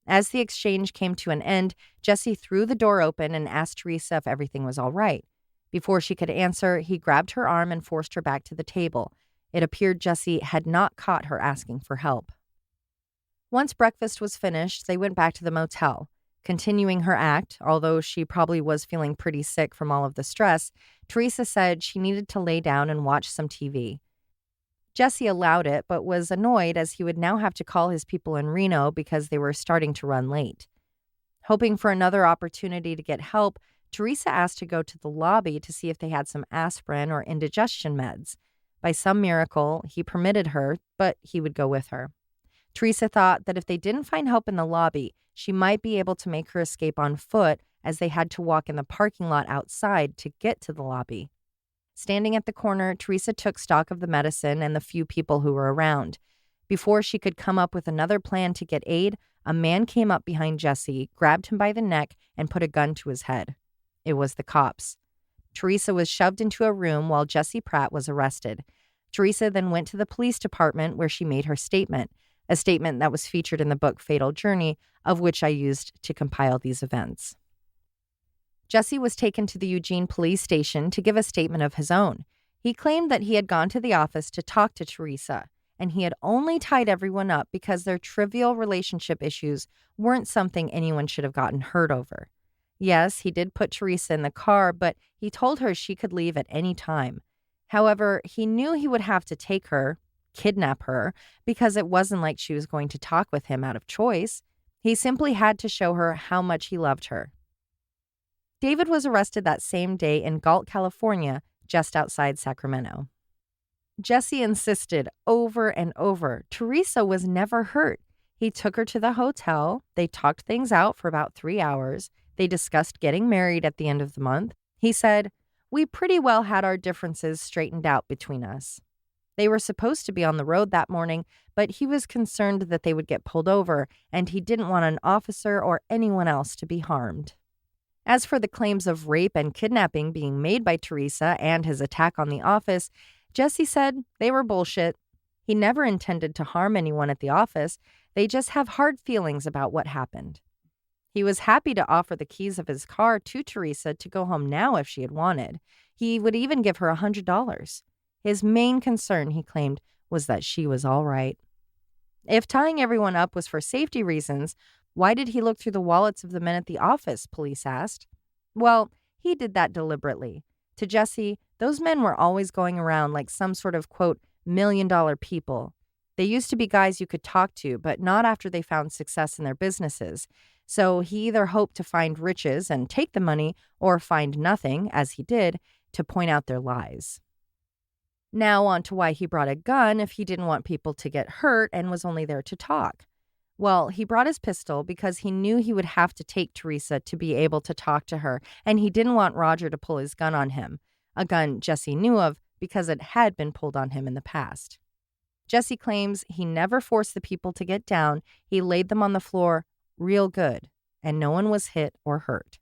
As the exchange came to an end, Jesse threw the door open and asked Teresa if everything was all right. Before she could answer, he grabbed her arm and forced her back to the table. It appeared Jesse had not caught her asking for help. Once breakfast was finished, they went back to the motel. Continuing her act, although she probably was feeling pretty sick from all of the stress, Teresa said she needed to lay down and watch some TV. Jesse allowed it, but was annoyed as he would now have to call his people in Reno because they were starting to run late. Hoping for another opportunity to get help, Teresa asked to go to the lobby to see if they had some aspirin or indigestion meds. By some miracle, he permitted her, but he would go with her. Teresa thought that if they didn't find help in the lobby, she might be able to make her escape on foot, as they had to walk in the parking lot outside to get to the lobby. Standing at the corner, Teresa took stock of the medicine and the few people who were around. Before she could come up with another plan to get aid, a man came up behind Jesse, grabbed him by the neck, and put a gun to his head. It was the cops. Teresa was shoved into a room while Jesse Pratt was arrested. Teresa then went to the police department where she made her statement, a statement that was featured in the book Fatal Journey, of which I used to compile these events. Jesse was taken to the Eugene police station to give a statement of his own. He claimed that he had gone to the office to talk to Teresa, and he had only tied everyone up because their trivial relationship issues weren't something anyone should have gotten hurt over. Yes, he did put Teresa in the car, but he told her she could leave at any time. However, he knew he would have to take her, kidnap her, because it wasn't like she was going to talk with him out of choice. He simply had to show her how much he loved her. David was arrested that same day in Galt, California, just outside Sacramento. Jesse insisted over and over Teresa was never hurt. He took her to the hotel. They talked things out for about 3 hours. They discussed getting married at the end of the month. He said, "We pretty well had our differences straightened out between us." They were supposed to be on the road that morning, but he was concerned that they would get pulled over, and he didn't want an officer or anyone else to be harmed. As for the claims of rape and kidnapping being made by Teresa and his attack on the office, Jesse said they were bullshit. He never intended to harm anyone at the office. They just have hard feelings about what happened. He was happy to offer the keys of his car to Teresa to go home now if she had wanted. He would even give her $100. His main concern, he claimed, was that she was all right. If tying everyone up was for safety reasons, why did he look through the wallets of the men at the office, police asked. Well, he did that deliberately. To Jesse, those men were always going around like some sort of, quote, $1,000,000 people. They used to be guys you could talk to, but not after they found success in their businesses. So he either hoped to find riches and take the money, or find nothing, as he did, to point out their lies. Now on to why he brought a gun if he didn't want people to get hurt and was only there to talk. Well, he brought his pistol because he knew he would have to take Teresa to be able to talk to her, and he didn't want Roger to pull his gun on him, a gun Jesse knew of because it had been pulled on him in the past. Jesse claims he never forced the people to get down. He laid them on the floor real good, and no one was hit or hurt.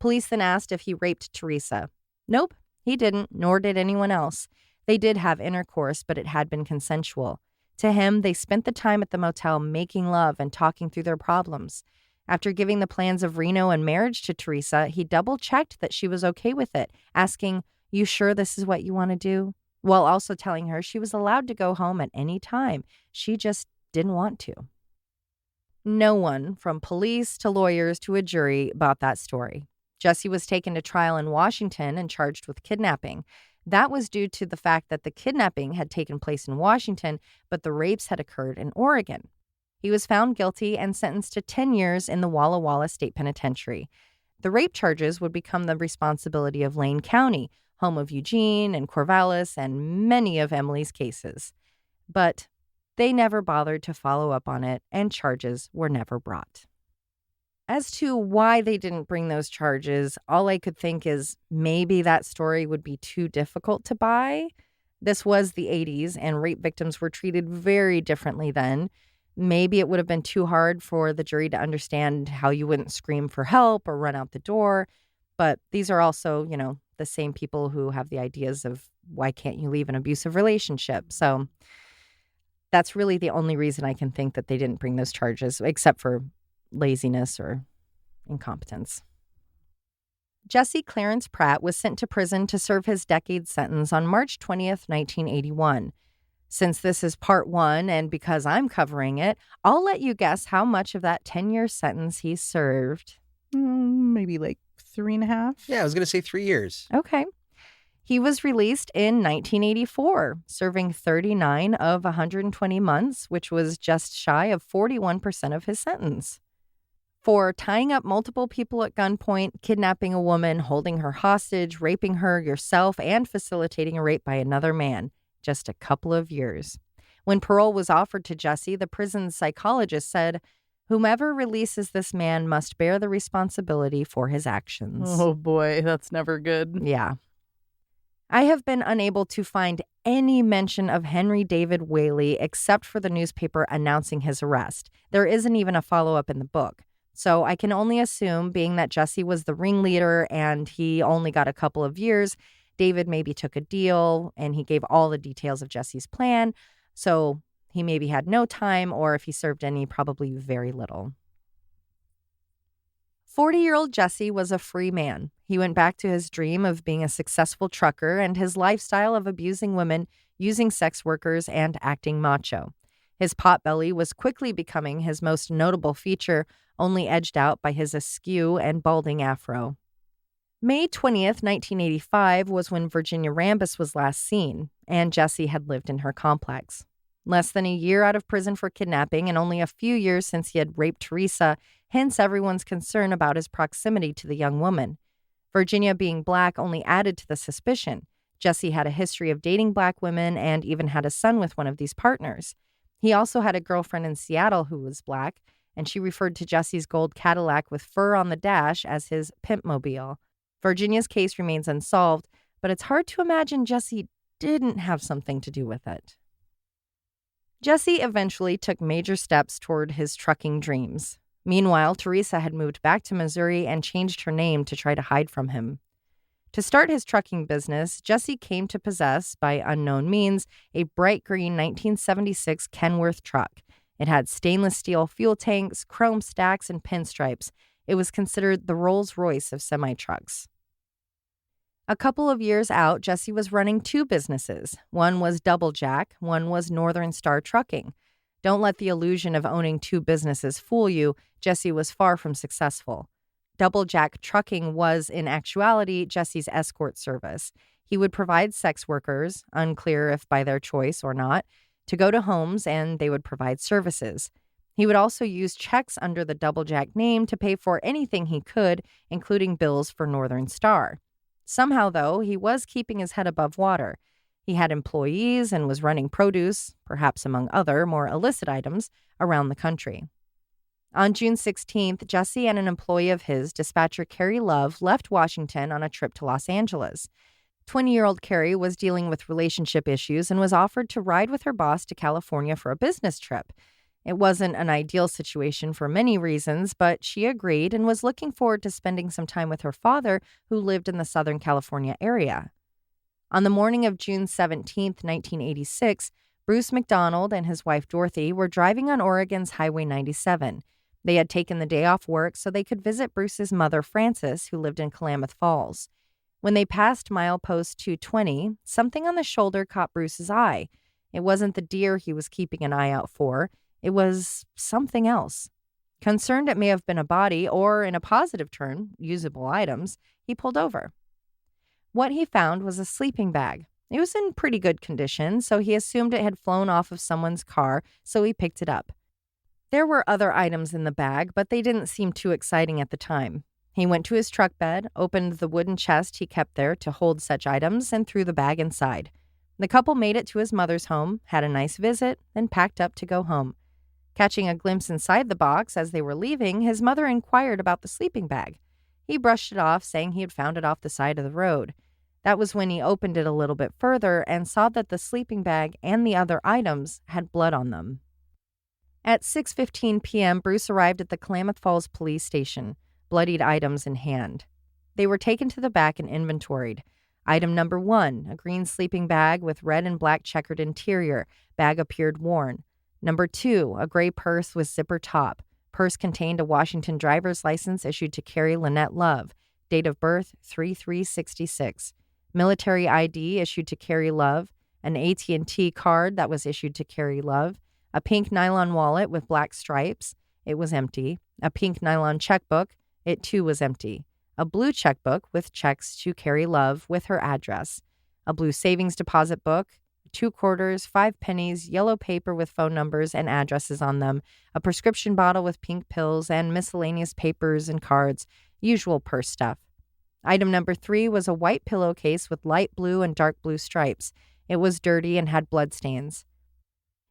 Police then asked if he raped Teresa. Nope, he didn't, nor did anyone else. They did have intercourse, but it had been consensual. To him, they spent the time at the motel making love and talking through their problems. After giving the plans of Reno and marriage to Teresa, he double-checked that she was okay with it, asking, "You sure this is what you want to do?" While also telling her she was allowed to go home at any time. She just didn't want to. No one, from police to lawyers to a jury, bought that story. Jesse was taken to trial in Washington and charged with kidnapping. That was due to the fact that the kidnapping had taken place in Washington, but the rapes had occurred in Oregon. He was found guilty and sentenced to 10 years in the Walla Walla State Penitentiary. The rape charges would become the responsibility of Lane County, home of Eugene and Corvallis and many of Emily's cases. But they never bothered to follow up on it, and charges were never brought. As to why they didn't bring those charges, all I could think is maybe that story would be too difficult to buy. This was the 80s, and rape victims were treated very differently then. Maybe it would have been too hard for the jury to understand how you wouldn't scream for help or run out the door. But these are also, the same people who have the ideas of why can't you leave an abusive relationship? So that's really the only reason I can think that they didn't bring those charges, except for laziness or incompetence. Jesse Clarence Pratt was sent to prison to serve his decade sentence on March 20th, 1981. Since this is part one, and because I'm covering it, I'll let you guess how much of that 10-year sentence he served. Maybe like 3.5. Yeah, I was going to say 3 years. Okay. He was released in 1984, serving 39 of 120 months, which was just shy of 41% of his sentence. For tying up multiple people at gunpoint, kidnapping a woman, holding her hostage, raping her yourself, and facilitating a rape by another man. Just a couple of years. When parole was offered to Jesse, the prison's psychologist said, "Whomever releases this man must bear the responsibility for his actions." Oh boy, that's never good. Yeah. I have been unable to find any mention of Henry David Whaley except for the newspaper announcing his arrest. There isn't even a follow-up in the book. So I can only assume, being that Jesse was the ringleader and he only got a couple of years, David maybe took a deal and he gave all the details of Jesse's plan. So he maybe had no time, or if he served any, probably very little. 40-year-old Jesse was a free man. He went back to his dream of being a successful trucker and his lifestyle of abusing women, using sex workers, and acting macho. His potbelly was quickly becoming his most notable feature, only edged out by his askew and balding afro. May 20th, 1985 was when Virginia Rambus was last seen, and Jesse had lived in her complex. Less than a year out of prison for kidnapping and only a few years since he had raped Teresa, hence everyone's concern about his proximity to the young woman. Virginia being black only added to the suspicion. Jesse had a history of dating black women and even had a son with one of these partners. He also had a girlfriend in Seattle who was black, and she referred to Jesse's gold Cadillac with fur on the dash as his pimpmobile. Virginia's case remains unsolved, but it's hard to imagine Jesse didn't have something to do with it. Jesse eventually took major steps toward his trucking dreams. Meanwhile, Teresa had moved back to Missouri and changed her name to try to hide from him. To start his trucking business, Jesse came to possess, by unknown means, a bright green 1976 Kenworth truck. It had stainless steel fuel tanks, chrome stacks, and pinstripes. It was considered the Rolls-Royce of semi-trucks. A couple of years out, Jesse was running two businesses. One was Double Jack, one was Northern Star Trucking. Don't let the illusion of owning two businesses fool you. Jesse was far from successful. Double Jack Trucking was, in actuality, Jesse's escort service. He would provide sex workers, unclear if by their choice or not, to go to homes, and they would provide services. He would also use checks under the Double Jack name to pay for anything he could, including bills for Northern Star. Somehow, though, he was keeping his head above water. He had employees and was running produce, perhaps among other more illicit items, around the country. On June 16th, Jesse and an employee of his, dispatcher Carrie Love, left Washington on a trip to Los Angeles. 20-year-old Carrie was dealing with relationship issues and was offered to ride with her boss to California for a business trip. It wasn't an ideal situation for many reasons, but she agreed and was looking forward to spending some time with her father, who lived in the Southern California area. On the morning of June 17th, 1986, Bruce McDonald and his wife Dorothy were driving on Oregon's Highway 97. They had taken the day off work so they could visit Bruce's mother, Frances, who lived in Klamath Falls. When they passed milepost 220, something on the shoulder caught Bruce's eye. It wasn't the deer he was keeping an eye out for. It was something else. Concerned it may have been a body, or in a positive turn, usable items, he pulled over. What he found was a sleeping bag. It was in pretty good condition, so he assumed it had flown off of someone's car, so he picked it up. There were other items in the bag, but they didn't seem too exciting at the time. He went to his truck bed, opened the wooden chest he kept there to hold such items, and threw the bag inside. The couple made it to his mother's home, had a nice visit, then packed up to go home. Catching a glimpse inside the box as they were leaving, his mother inquired about the sleeping bag. He brushed it off, saying he had found it off the side of the road. That was when he opened it a little bit further and saw that the sleeping bag and the other items had blood on them. At 6:15 p.m., Bruce arrived at the Klamath Falls police station, bloodied items in hand. They were taken to the back and inventoried. Item number 1, a green sleeping bag with red and black checkered interior. Bag appeared worn. Number 2, a gray purse with zipper top. Purse contained a Washington driver's license issued to Carrie Lynette Love. Date of birth, 3/3/66. Military ID issued to Carrie Love. An AT&T card that was issued to Carrie Love. A pink nylon wallet with black stripes. It was empty. A pink nylon checkbook. It too was empty. A blue checkbook with checks to Carrie Love with her address. A blue savings deposit book. 2 quarters, 5 pennies, yellow paper with phone numbers and addresses on them. A prescription bottle with pink pills and miscellaneous papers and cards. Usual purse stuff. Item number 3 was a white pillowcase with light blue and dark blue stripes. It was dirty and had bloodstains.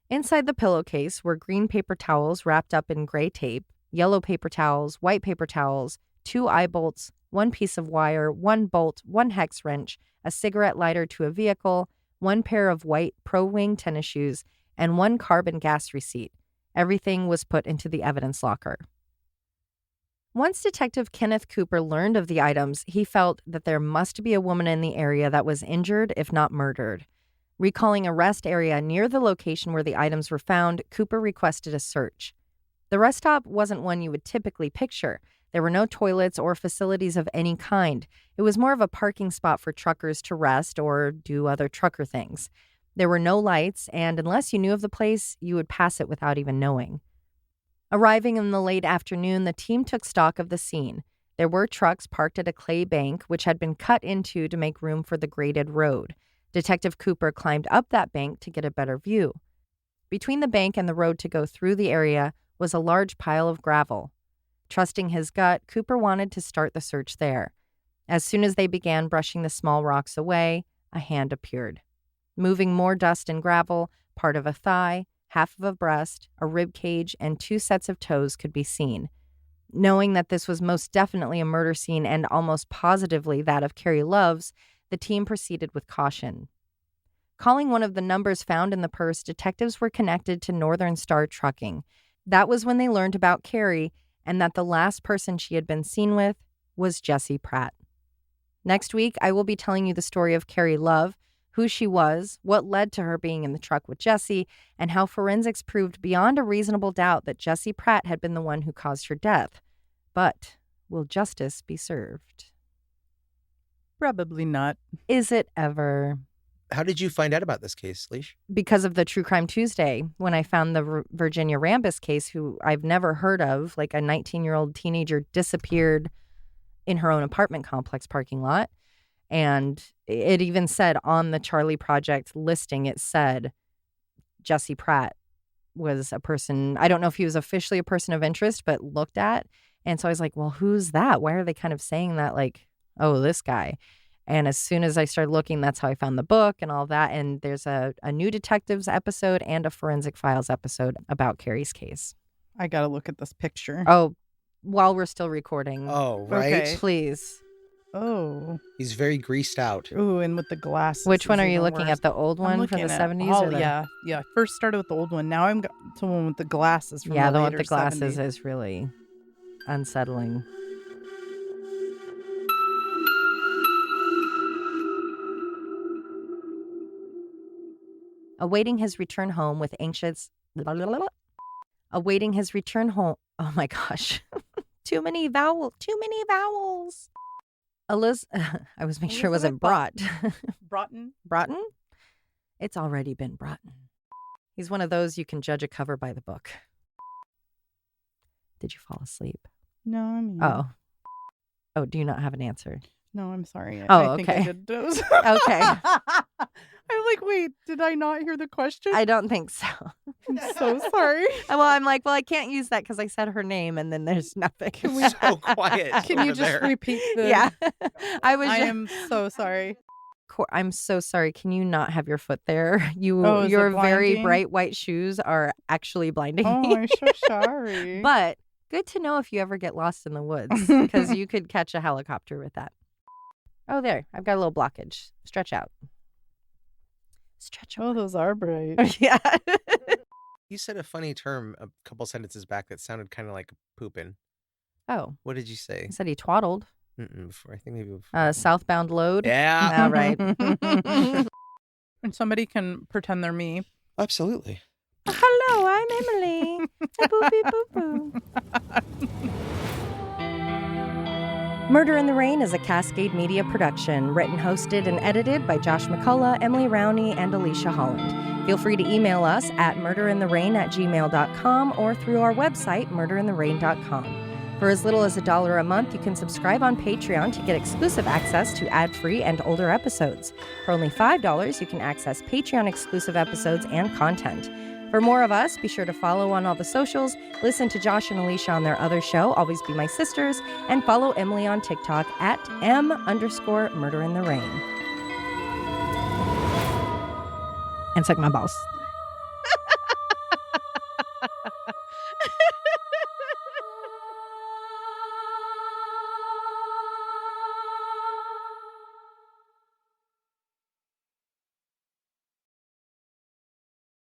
Inside the pillowcase were green paper towels wrapped up in gray tape, yellow paper towels, white paper towels, 2 eye bolts, 1 piece of wire, 1 bolt, 1 hex wrench, a cigarette lighter to a vehicle, 1 pair of white Pro Wing tennis shoes, and 1 carbon gas receipt. Everything was put into the evidence locker. Once Detective Kenneth Cooper learned of the items, he felt that there must be a woman in the area that was injured, if not murdered. Recalling a rest area near the location where the items were found, Cooper requested a search. The rest stop wasn't one you would typically picture. There were no toilets or facilities of any kind. It was more of a parking spot for truckers to rest or do other trucker things. There were no lights, and unless you knew of the place, you would pass it without even knowing. Arriving in the late afternoon, the team took stock of the scene. There were trucks parked at a clay bank, which had been cut into to make room for the graded road. Detective Cooper climbed up that bank to get a better view. Between the bank and the road to go through the area was a large pile of gravel. Trusting his gut, Cooper wanted to start the search there. As soon as they began brushing the small rocks away, a hand appeared. Moving more dust and gravel, part of a thigh, half of a breast, a rib cage, and 2 sets of toes could be seen. Knowing that this was most definitely a murder scene and almost positively that of Carrie Love's, the team proceeded with caution. Calling one of the numbers found in the purse, detectives were connected to Northern Star Trucking. That was when they learned about Carrie and that the last person she had been seen with was Jesse Pratt. Next week, I will be telling you the story of Carrie Love, who she was, what led to her being in the truck with Jesse, and how forensics proved beyond a reasonable doubt that Jesse Pratt had been the one who caused her death. But will justice be served? Probably not. Is it ever? How did you find out about this case, Leash? Because of the True Crime Tuesday, when I found the Virginia Rambus case, who I've never heard of, like a 19-year-old teenager disappeared in her own apartment complex parking lot. And it even said on the Charlie Project listing, it said Jesse Pratt was a person, I don't know if he was officially a person of interest, but looked at. And so I was like, well, who's that? Why are they kind of saying that? Like, oh, this guy. And as soon as I started looking, that's how I found the book and all that. And there's a new Detectives episode and a Forensic Files episode about Carrie's case. I got to look at this picture. Oh, while we're still recording. Oh, right. Okay. Please. Oh. He's very greased out. Ooh, and with the glasses. Which one are is you even looking worse. at? The old one from the 70s? Oh, or the... yeah. Yeah. First started with the old one. Now I'm got to one with the glasses from Yeah, the the one with later the glasses 70s. is really unsettling. Awaiting his return home with anxious... Awaiting his return home... Oh my gosh. Too many vowels. I was making sure it wasn't brought. Broughton? Broughton? It's already been Broughton. He's one of those you can judge a cover by the book. Did you fall asleep? No, I'm here. Oh, do you not have an answer? No, I'm sorry. Oh, I think I okay. did doze. Okay. I'm like, wait, did I not hear the question? I don't think so. I'm so sorry. Well, I'm like, I can't use that because I said her name and then there's nothing. So quiet. Can you over just there. repeat the... Yeah. I am so sorry. I'm so sorry. Can you not have your foot there? Oh, is it Your very blinding? bright white shoes are actually blinding Oh, me. I'm so sorry. But good to know if you ever get lost in the woods because you could catch a helicopter with that. Oh, there. I've got a little blockage. Stretch out. Stretch out. Oh, those are bright. Yeah. You said a funny term a couple sentences back that sounded kind of like pooping. Oh, What did you say? he said he twaddled. Before, I think maybe before. Southbound load. Yeah. All right. And somebody can pretend they're me. Absolutely. Hello, I'm Emily. Boopy boo boo. Murder in the Rain is a Cascade Media production, written, hosted, and edited by Josh McCullough, Emily Rowney, and Alicia Holland. Feel free to email us at murderintherain@gmail.com or through our website, murderintherain.com. For as little as $1 a month, you can subscribe on Patreon to get exclusive access to ad-free and older episodes. For only $5, you can access Patreon-exclusive episodes and content. For more of us, be sure to follow on all the socials, listen to Josh and Alicia on their other show, Always Be My Sisters, and follow Emily on TikTok at @M_murderintherain. And suck my balls.